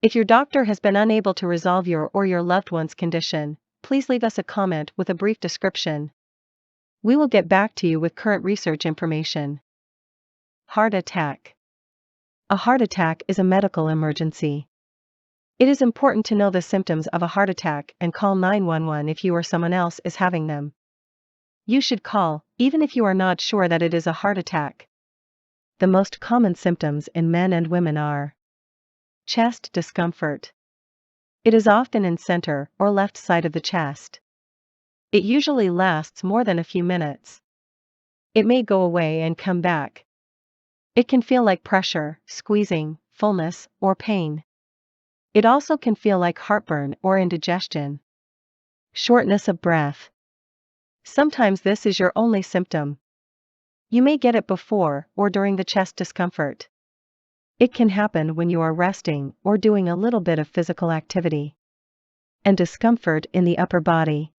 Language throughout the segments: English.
If your doctor has been unable to resolve your or your loved one's condition, please leave us a comment with a brief description. We will get back to you with current research information. Heart attack. A heart attack is a medical emergency. It is important to know the symptoms of a heart attack and call 911 if you or someone else is having them. You should call, even if you are not sure that it is a heart attack. The most common symptoms in men and women are chest discomfort. It is often in center or left side of the chest. It usually lasts more than a few minutes. It may go away and come back. It can feel like pressure, squeezing, fullness, or pain. It also can feel like heartburn or indigestion. Shortness of breath. Sometimes this is your only symptom. You may get it before or during the chest discomfort. It can happen when you are resting or doing a little bit of physical activity. And discomfort in the upper body.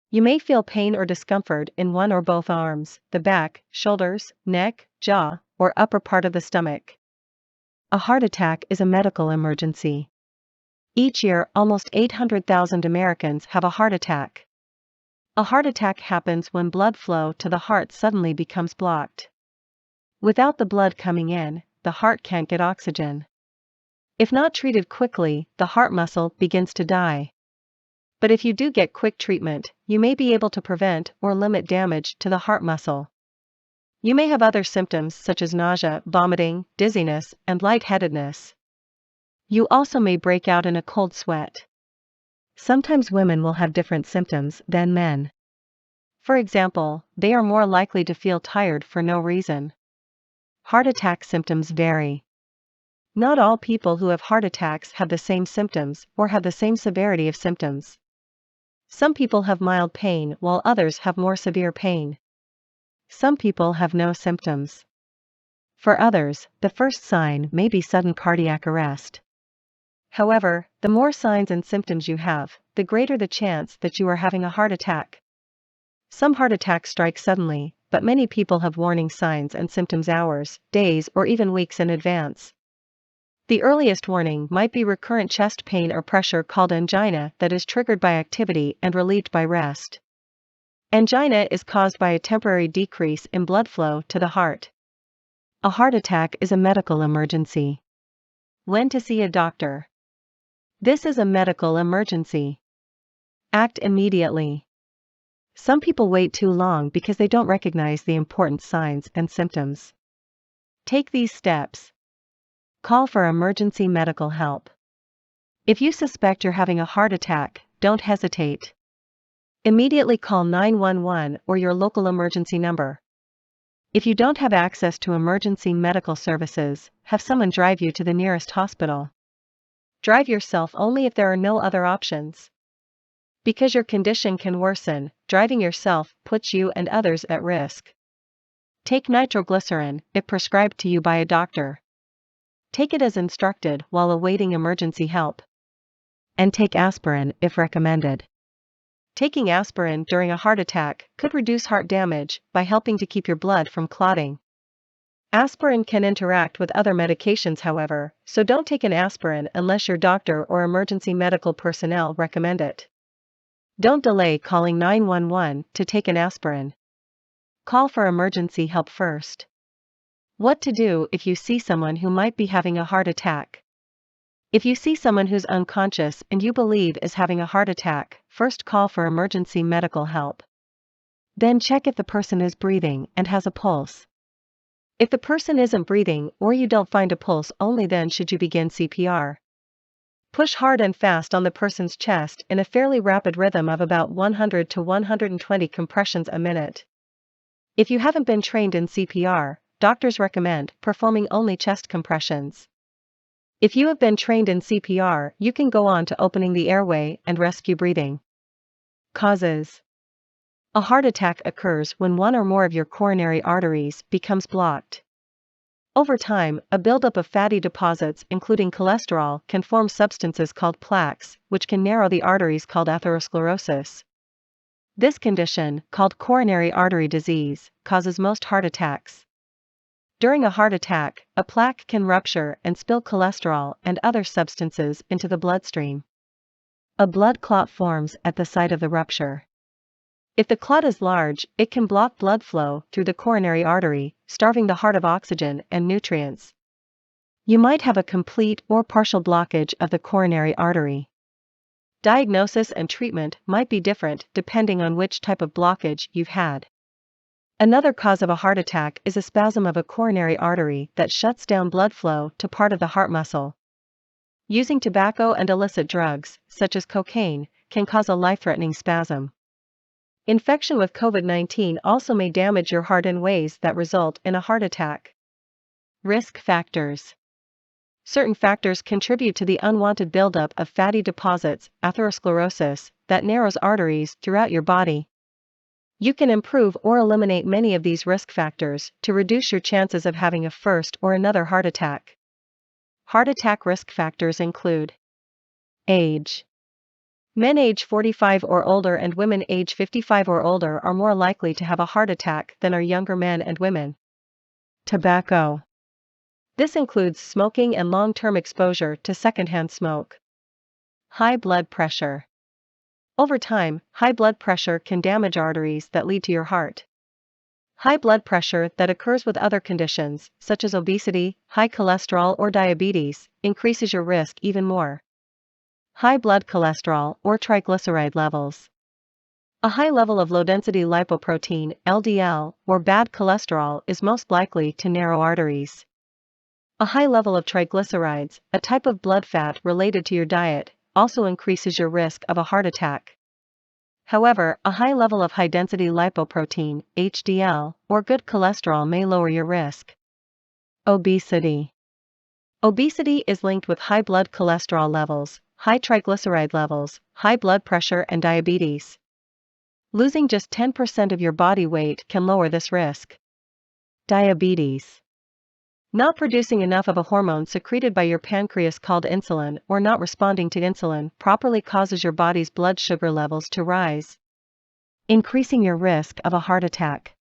You may feel pain or discomfort in one or both arms, the back, shoulders, neck, jaw, or upper part of the stomach. A heart attack is a medical emergency. Each year, almost 800,000 Americans have a heart attack. A heart attack happens when blood flow to the heart suddenly becomes blocked. Without the blood coming in, the heart can't get oxygen. If not treated quickly, the heart muscle begins to die. But if you do get quick treatment, you may be able to prevent or limit damage to the heart muscle. You may have other symptoms such as nausea, vomiting, dizziness, and lightheadedness. You also may break out in a cold sweat. Sometimes women will have different symptoms than men. For example, they are more likely to feel tired for no reason. Heart attack symptoms vary. Not all people who have heart attacks have the same symptoms or have the same severity of symptoms. Some people have mild pain while others have more severe pain. Some people have no symptoms. For others, the first sign may be sudden cardiac arrest. However, the more signs and symptoms you have, the greater the chance that you are having a heart attack. Some heart attacks strike suddenly, but many people have warning signs and symptoms hours, days, or even weeks in advance. The earliest warning might be recurrent chest pain or pressure called angina that is triggered by activity and relieved by rest. Angina is caused by a temporary decrease in blood flow to the heart. A heart attack is a medical emergency. When to see a doctor? This is a medical emergency. Act immediately. Some people wait too long because they don't recognize the important signs and symptoms. Take these steps. Call for emergency medical help. If you suspect you're having a heart attack, don't hesitate. Immediately call 911 or your local emergency number. If you don't have access to emergency medical services, have someone drive you to the nearest hospital. Drive yourself only if there are no other options. Because your condition can worsen, driving yourself puts you and others at risk. Take nitroglycerin, if prescribed to you by a doctor. Take it as instructed while awaiting emergency help. And take aspirin if recommended. Taking aspirin during a heart attack could reduce heart damage by helping to keep your blood from clotting. Aspirin can interact with other medications, however, so don't take an aspirin unless your doctor or emergency medical personnel recommend it. Don't delay calling 911 to take an aspirin. Call for emergency help first. What to do if you see someone who might be having a heart attack? If you see someone who's unconscious and you believe is having a heart attack, first call for emergency medical help. Then check if the person is breathing and has a pulse. If the person isn't breathing or you don't find a pulse, only then should you begin CPR. Push hard and fast on the person's chest in a fairly rapid rhythm of about 100 to 120 compressions a minute. If you haven't been trained in CPR, doctors recommend performing only chest compressions. If you have been trained in CPR, you can go on to opening the airway and rescue breathing. Causes. A heart attack occurs when one or more of your coronary arteries becomes blocked. Over time, a buildup of fatty deposits including cholesterol can form substances called plaques, which can narrow the arteries called atherosclerosis. This condition, called coronary artery disease, causes most heart attacks. During a heart attack, a plaque can rupture and spill cholesterol and other substances into the bloodstream. A blood clot forms at the site of the rupture. If the clot is large, it can block blood flow through the coronary artery, starving the heart of oxygen and nutrients. You might have a complete or partial blockage of the coronary artery. Diagnosis and treatment might be different depending on which type of blockage you've had. Another cause of a heart attack is a spasm of a coronary artery that shuts down blood flow to part of the heart muscle. Using tobacco and illicit drugs, such as cocaine, can cause a life-threatening spasm. Infection with COVID-19 also may damage your heart in ways that result in a heart attack. Risk factors. Certain factors contribute to the unwanted buildup of fatty deposits, atherosclerosis, that narrows arteries throughout your body. You can improve or eliminate many of these risk factors to reduce your chances of having a first or another heart attack. Heart attack risk factors include age. Men age 45 or older and women age 55 or older are more likely to have a heart attack than are younger men and women. Tobacco. This includes smoking and long-term exposure to secondhand smoke. High blood pressure. Over time, high blood pressure can damage arteries that lead to your heart. High blood pressure that occurs with other conditions, such as obesity, high cholesterol or diabetes, increases your risk even more. High blood cholesterol or triglyceride levels. A high level of low-density lipoprotein, LDL, or bad cholesterol is most likely to narrow arteries. A high level of triglycerides, a type of blood fat related to your diet, also increases your risk of a heart attack. However, a high level of high-density lipoprotein, HDL, or good cholesterol may lower your risk. Obesity. Obesity is linked with high blood cholesterol levels, high triglyceride levels, high blood pressure and diabetes. Losing just 10% of your body weight can lower this risk. Diabetes. Not producing enough of a hormone secreted by your pancreas called insulin or not responding to insulin properly causes your body's blood sugar levels to rise, increasing your risk of a heart attack.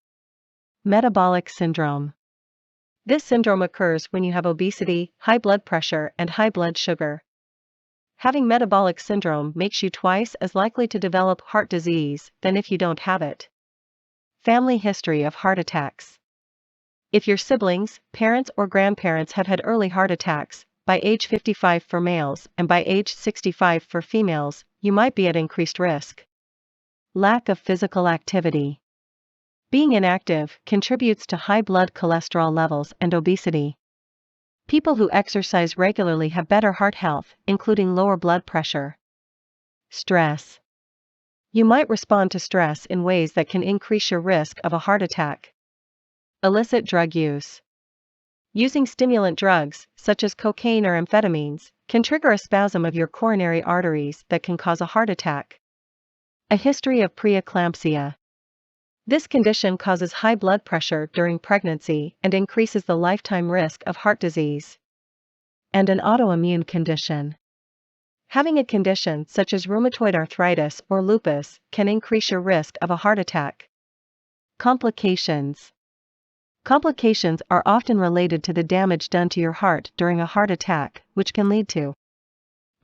Metabolic syndrome. This syndrome occurs when you have obesity, high blood pressure, and high blood sugar. Having metabolic syndrome makes you twice as likely to develop heart disease than if you don't have it. Family history of heart attacks. If your siblings, parents or grandparents have had early heart attacks, by age 55 for males and by age 65 for females, you might be at increased risk. Lack of physical activity. Being inactive contributes to high blood cholesterol levels and obesity. People who exercise regularly have better heart health, including lower blood pressure. Stress. You might respond to stress in ways that can increase your risk of a heart attack. Illicit drug use. Using stimulant drugs, such as cocaine or amphetamines, can trigger a spasm of your coronary arteries that can cause a heart attack. A history of preeclampsia. This condition causes high blood pressure during pregnancy and increases the lifetime risk of heart disease. And an autoimmune condition. Having a condition such as rheumatoid arthritis or lupus can increase your risk of a heart attack. Complications. Complications are often related to the damage done to your heart during a heart attack, which can lead to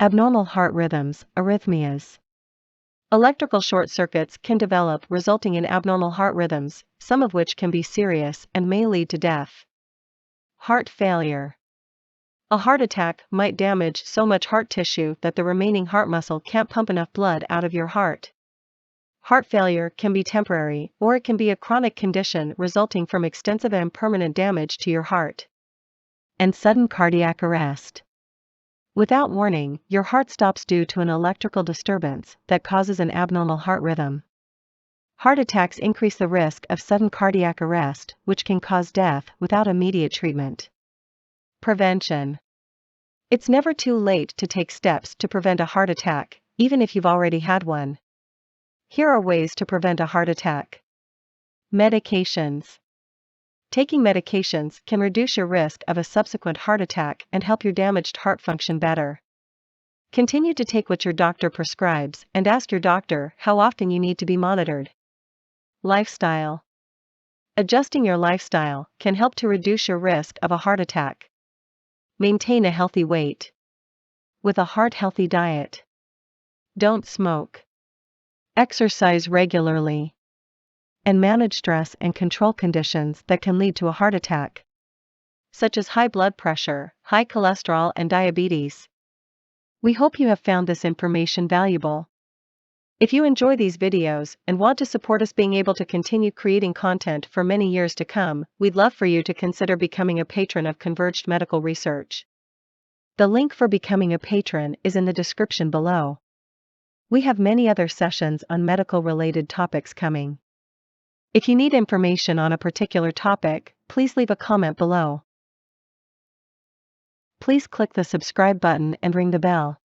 abnormal heart rhythms, arrhythmias. Electrical short circuits can develop, resulting in abnormal heart rhythms, some of which can be serious and may lead to death. Heart failure. A heart attack might damage so much heart tissue that the remaining heart muscle can't pump enough blood out of your heart. Heart failure can be temporary, or it can be a chronic condition resulting from extensive and permanent damage to your heart. And sudden cardiac arrest. Without warning, your heart stops due to an electrical disturbance that causes an abnormal heart rhythm. Heart attacks increase the risk of sudden cardiac arrest, which can cause death without immediate treatment. Prevention. It's never too late to take steps to prevent a heart attack, even if you've already had one. Here are ways to prevent a heart attack. Medications. Taking medications can reduce your risk of a subsequent heart attack and help your damaged heart function better. Continue to take what your doctor prescribes and ask your doctor how often you need to be monitored. Lifestyle. Adjusting your lifestyle can help to reduce your risk of a heart attack. Maintain a healthy weight with a heart-healthy diet. Don't smoke. Exercise regularly. And manage stress and control conditions that can lead to a heart attack, such as high blood pressure, high cholesterol, and diabetes. We hope you have found this information valuable. If you enjoy these videos and want to support us being able to continue creating content for many years to come, we'd love for you to consider becoming a patron of Converged Medical Research. The link for becoming a patron is in the description below. We have many other sessions on medical-related topics coming. If you need information on a particular topic, please leave a comment below. Please click the subscribe button and ring the bell.